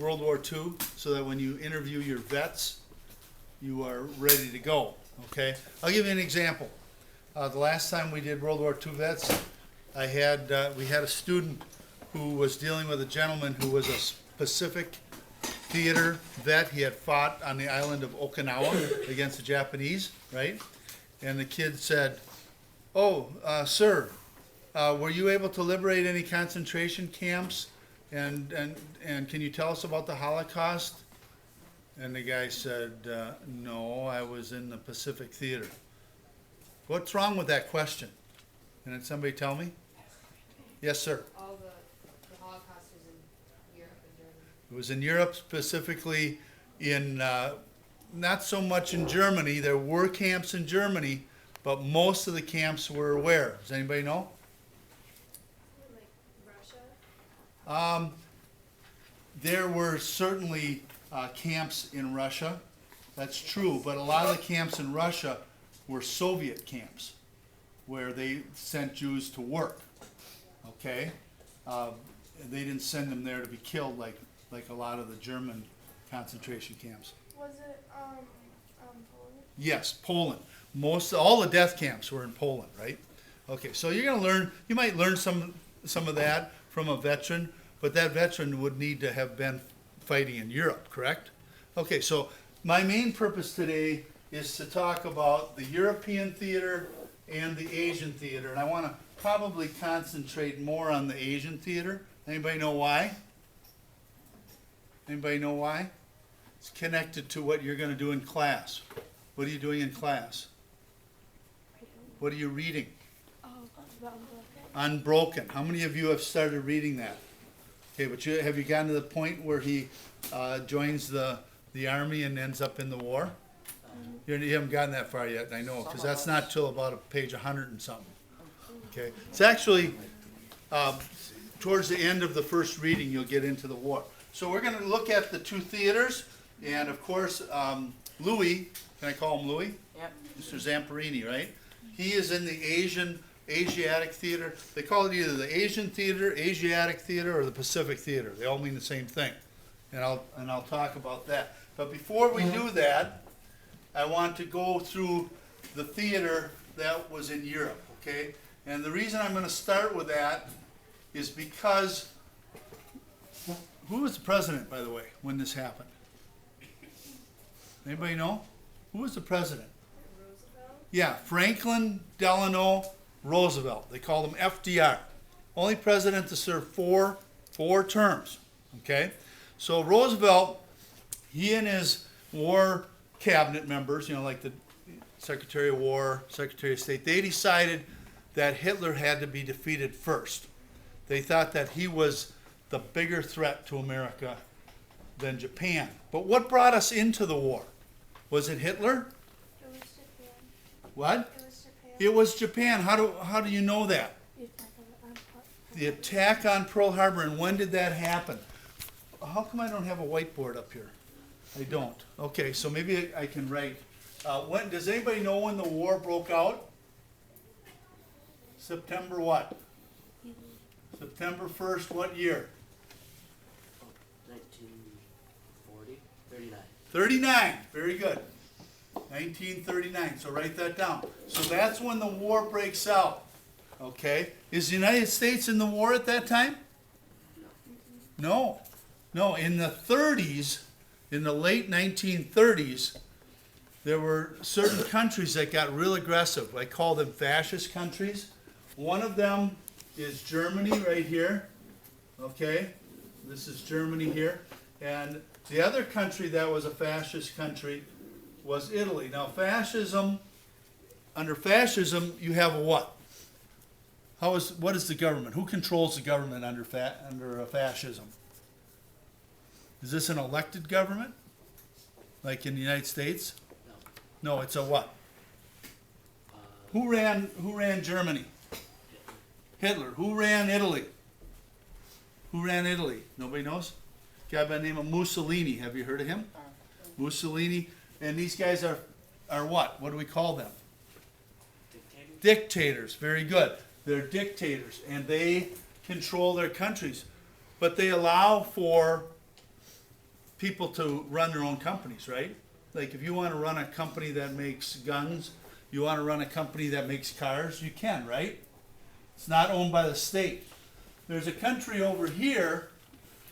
World War II so that when you interview your vets, you are ready to go, okay? I'll give you an example. The last time we did World War II vets, we had a student who was dealing with a gentleman who was a Pacific theater vet. He had fought on the island of Okinawa against the Japanese, right? And the kid said, "Oh, sir, were you able to liberate any concentration camps? And can you tell us about the Holocaust?" And the guy said, "No, I was in the Pacific Theater." What's wrong with that question? Can somebody tell me? Yes, sir. All the Holocaust was in Europe and Germany. It was in Europe, specifically in, not so much in Germany. There were camps in Germany, but most of the camps were where? Does anybody know? Like Russia? There were certainly camps in Russia. That's true, but a lot of the camps in Russia were Soviet camps where they sent Jews to work. Okay? They didn't send them there to be killed like a lot of the German concentration camps. Was it Poland? Yes, Poland. All the death camps were in Poland, right? Okay, so you're gonna learn. You might learn some of that from a veteran, but that veteran would need to have been fighting in Europe, correct? Okay, so my main purpose today is to talk about the European theater and the Asian theater, and I want to probably concentrate more on the Asian theater. Anybody know why? Anybody know why? It's connected to what you're going to do in class. What are you doing in class? What are you reading? Oh, Unbroken. Unbroken. How many of you have started reading that? Okay, but have you gotten to the point where he joins the army and ends up in the war? You haven't gotten that far yet, I know, because that's not till about page 100 and something. Okay, it's actually towards the end of the first reading you'll get into the war. So we're going to look at the two theaters, and of course Louis. Can I call him Louis? Yep. Mr. Zamperini, right? He is in the Asiatic theater. They call it either the Asian theater, Asiatic theater, or the Pacific theater. They all mean the same thing, and I'll talk about that. But before we do that, I want to go through the theater that was in Europe, okay? And the reason I'm going to start with that is because, who was the president, by the way, when this happened? Anybody know? Who was the president? Roosevelt? Yeah, Franklin Delano Roosevelt. They called him FDR. Only president to serve four terms, okay? So Roosevelt, he and his war cabinet members, like the Secretary of War, Secretary of State, they decided that Hitler had to be defeated first. They thought that he was the bigger threat to America than Japan. But what brought us into the war? Was it Hitler? It was Japan. What? It was Japan. It was Japan. How do you know that? The attack on Pearl Harbor, and when did that happen? How come I don't have a whiteboard up here? I don't. Okay, so maybe I can write. When does anybody know when the war broke out? September what? September 1st, what year? 1940, 39. 39. Very good. 1939. So write that down. So that's when the war breaks out. Okay. Is the United States in the war at that time? No. No. In the 30s, in the late 1930s, there were certain countries that got real aggressive. I call them fascist countries. One of them is Germany right here. Okay. This is Germany here. And the other country that was a fascist country was Italy. Now, under fascism, you have a what? What is the government? Who controls the government under fascism? Is this an elected government? Like in the United States? No. No, it's a what? Who ran Germany? Hitler. Who ran Italy? Who ran Italy? Nobody knows? A guy by the name of Mussolini. Have you heard of him? Mussolini. And these guys are what? What do we call them? Dictators. Very good. They're dictators, and they control their countries. But they allow for people to run their own companies, right? Like if you wanna run a company that makes guns, you wanna run a company that makes cars, you can, right? It's not owned by the state. There's a country over here,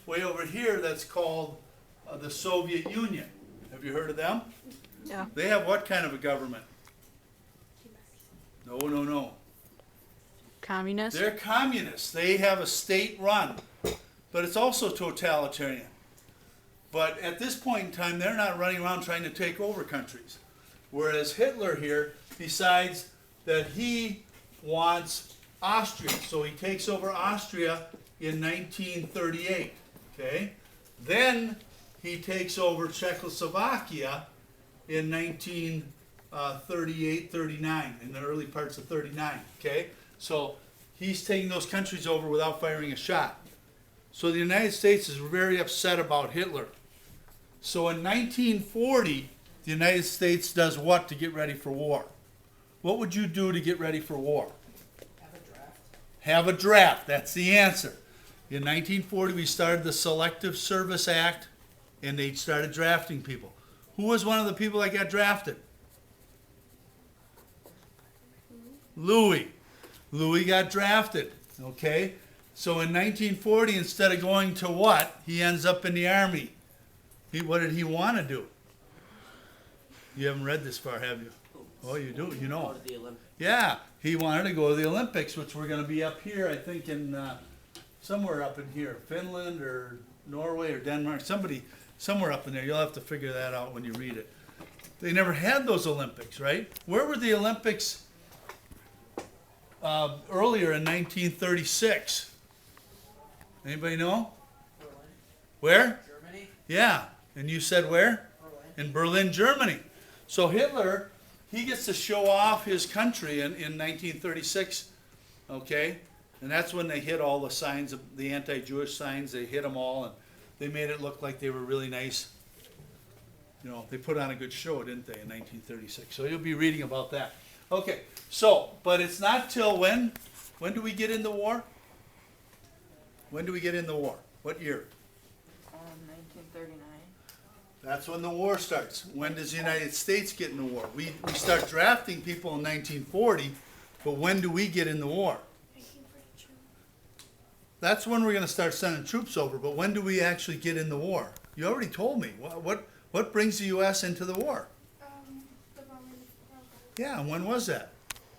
way over here, that's called the Soviet Union. Have you heard of them? Yeah. They have what kind of a government? No. Communist? They're communists. They have a state run, but it's also totalitarian. But at this point in time, they're not running around trying to take over countries. Whereas Hitler here decides that he wants Austria. So he takes over Austria in 1938, okay? Then he takes over Czechoslovakia in 1938, 39, in the early parts of 39, okay? So he's taking those countries over without firing a shot. So the United States is very upset about Hitler. So in 1940, the United States does what to get ready for war? What would you do to get ready for war? Have a draft. Have a draft, that's the answer. In 1940, we started the Selective Service Act, and they started drafting people. Who was one of the people that got drafted? Louis. Louis got drafted, okay? So in 1940, instead of going to what? He ends up in the Army. What did he want to do? You haven't read this far, have you? Oh, you do, you know. Go to the Olympics. Yeah, he wanted to go to the Olympics, which were going to be up here, I think, in somewhere up in here, Finland or Norway or Denmark, somewhere up in there. You'll have to figure that out when you read it. They never had those Olympics, right? Where were the Olympics earlier in 1936? Anybody know? Berlin. Where? Germany. Yeah, and you said where? Berlin. In Berlin, Germany. So Hitler, he gets to show off his country in 1936, okay? And that's when they hit all the signs, the anti-Jewish signs, they hit them all, and they made it look like they were really nice. You know, they put on a good show, didn't they, in 1936? So you'll be reading about that. Okay, so, but it's not till when? When do we get in the war? When do we get in the war? What year? 1939. That's when the war starts. When does the United States get in the war? We start drafting people in 1940, but when do we get in the war? 1942. That's when we're going to start sending troops over, but when do we actually get in the war? You already told me. What brings the U.S. into the war? The Roman. Yeah, and when was that?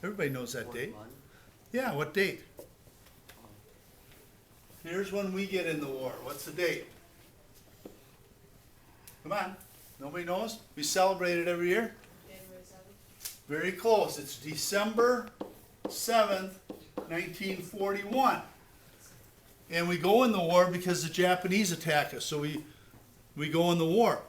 Everybody knows that date. 41. Yeah, what date? Here's when we get in the war. What's the date? Come on. Nobody knows? We celebrate it every year? January 7th. Very close. It's December 7th, 1941. And we go in the war because the Japanese attack us. So we go in the war.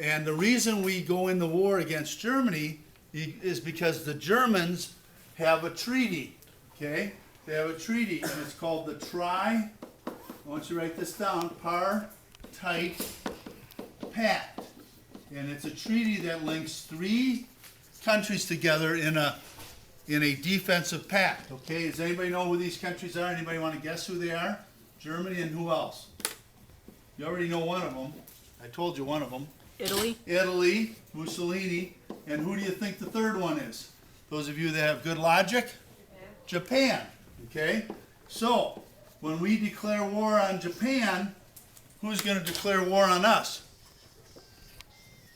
And the reason we go in the war against Germany is because the Germans have a treaty. Okay? They have a treaty, and it's called the I want you to write this down, Par-Tite Pact. And it's a treaty that links three countries together in a defensive pact. Okay, does anybody know who these countries are? Anybody want to guess who they are? Germany and who else? You already know one of them. I told you one of them. Italy? Italy, Mussolini, and who do you think the third one is? Those of you that have good logic? Japan. Okay, so when we declare war on Japan, who's going to declare war on us?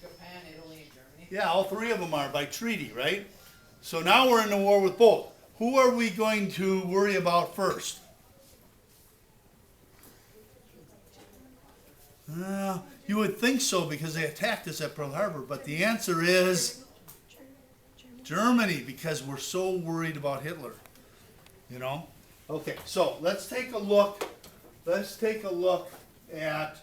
Japan, Italy, and Germany. Yeah, all three of them are by treaty, right? So now we're in the war with both. Who are we going to worry about first? You would think so because they attacked us at Pearl Harbor, but the answer is Germany, because we're so worried about Hitler. You know? Okay, so let's take a look. Let's take a look at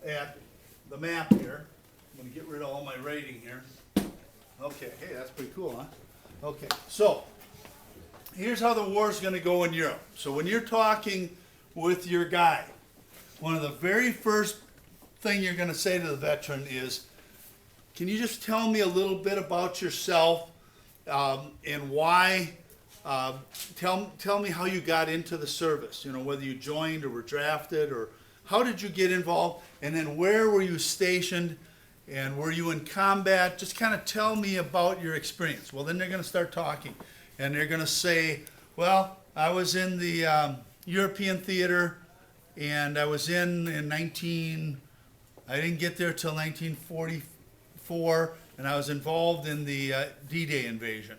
the map here. I'm going to get rid of all my writing here. Okay, hey, that's pretty cool, huh? Okay, so here's how the war's going to go in Europe. So when you're talking with your guy, one of the very first thing you're going to say to the veteran is, can you just tell me a little bit about yourself and why? Tell me how you got into the service. You know, whether you joined or were drafted, or how did you get involved, and then where were you stationed, and were you in combat? Just kind of tell me about your experience. Well, then they're going to start talking, and they're going to say, well, I was in the European theater, and I was in I didn't get there till 1944, and I was involved in the D-Day invasion.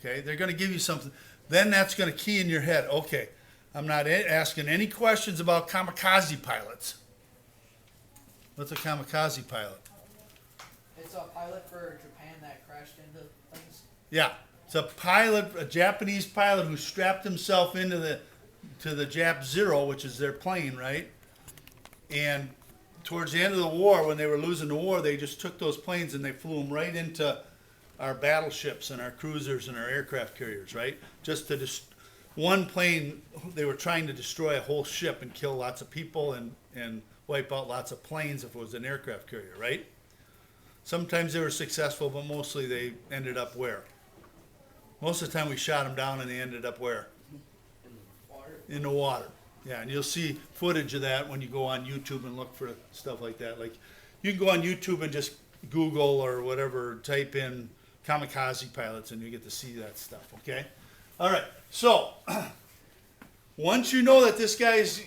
Okay, they're going to give you something. Then that's going to key in your head. Okay, I'm not asking any questions about kamikaze pilots. What's a kamikaze pilot? It's a pilot for Japan that crashed into things. Yeah, it's a pilot, a Japanese pilot who strapped himself into the Jap Zero, which is their plane, right? And towards the end of the war, when they were losing the war, they just took those planes and they flew them right into our battleships and our cruisers and our aircraft carriers, right? Just to one plane, they were trying to destroy a whole ship and kill lots of people and wipe out lots of planes if it was an aircraft carrier, right? Sometimes they were successful, but mostly they ended up where? Most of the time we shot them down and they ended up where? Water. In the water. Yeah, and you'll see footage of that when you go on YouTube and look for stuff like that. Like, you can go on YouTube and just Google or whatever, type in kamikaze pilots, and you get to see that stuff, okay? All right, so once you know that this guy's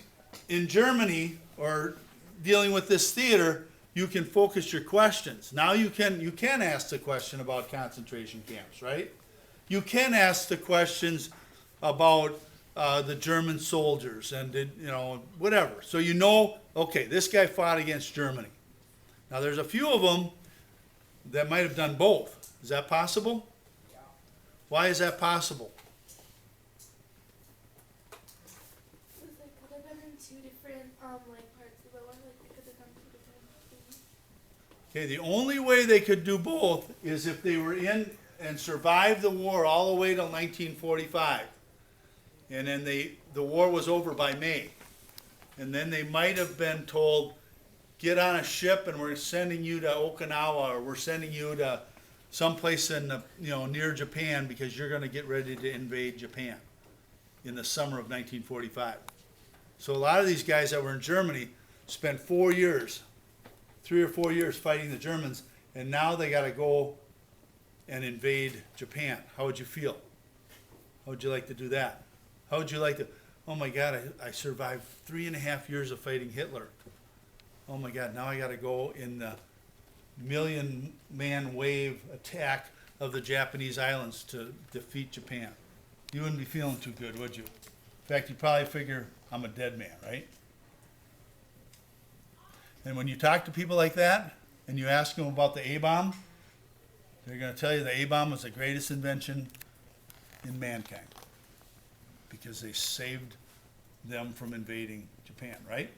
in Germany or dealing with this theater, you can focus your questions. Now you can ask the question about concentration camps, right? You can ask the questions about the German soldiers and whatever. So you know, okay, this guy fought against Germany. Now there's a few of them that might have done both. Is that possible? Yeah. Why is that possible? It was like, could have been in two different, like, parts of the war, like, they could have done two different things. Okay, the only way they could do both is if they were in and survived the war all the way till 1945. And then the war was over by May. And then they might have been told, get on a ship and we're sending you to Okinawa, or we're sending you to someplace in the, near Japan, because you're going to get ready to invade Japan in the summer of 1945. So a lot of these guys that were in Germany spent 4 years, 3 or 4 years fighting the Germans, and now they got to go and invade Japan. How would you feel? How would you like to do that? How would you like to, oh my God, I survived 3.5 years of fighting Hitler. Oh my God, now I got to go in the million-man wave attack of the Japanese islands to defeat Japan. You wouldn't be feeling too good, would you? In fact, you'd probably figure I'm a dead man, right? And when you talk to people like that, and you ask them about the A-bomb, they're going to tell you the A-bomb was the greatest invention in mankind, because they saved them from invading Japan, right?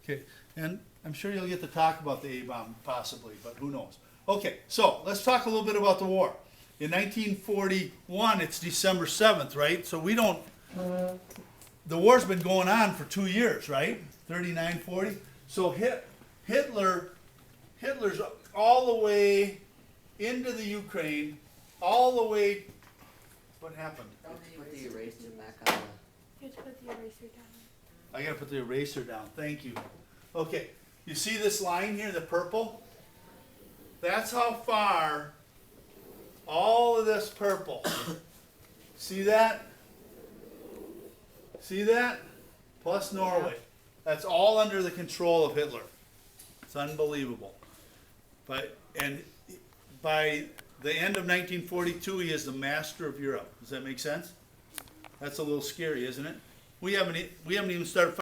Okay, and I'm sure you'll get to talk about the A-bomb possibly, but who knows. Okay, so let's talk a little bit about the war. In 1941, it's December 7th, right? So we don't, the war's been going on for 2 years, right? 39, 40. So Hitler's all the way into the Ukraine, all the way, what happened? Put the eraser back on. You have to put the eraser down. I gotta put the eraser down, thank you. Okay, you see this line here, the purple? That's how far all of this purple, see that? See that? Plus Norway. That's all under the control of Hitler. It's unbelievable. And by the end of 1942, he is the master of Europe. Does that make sense? That's a little scary, isn't it? We haven't even started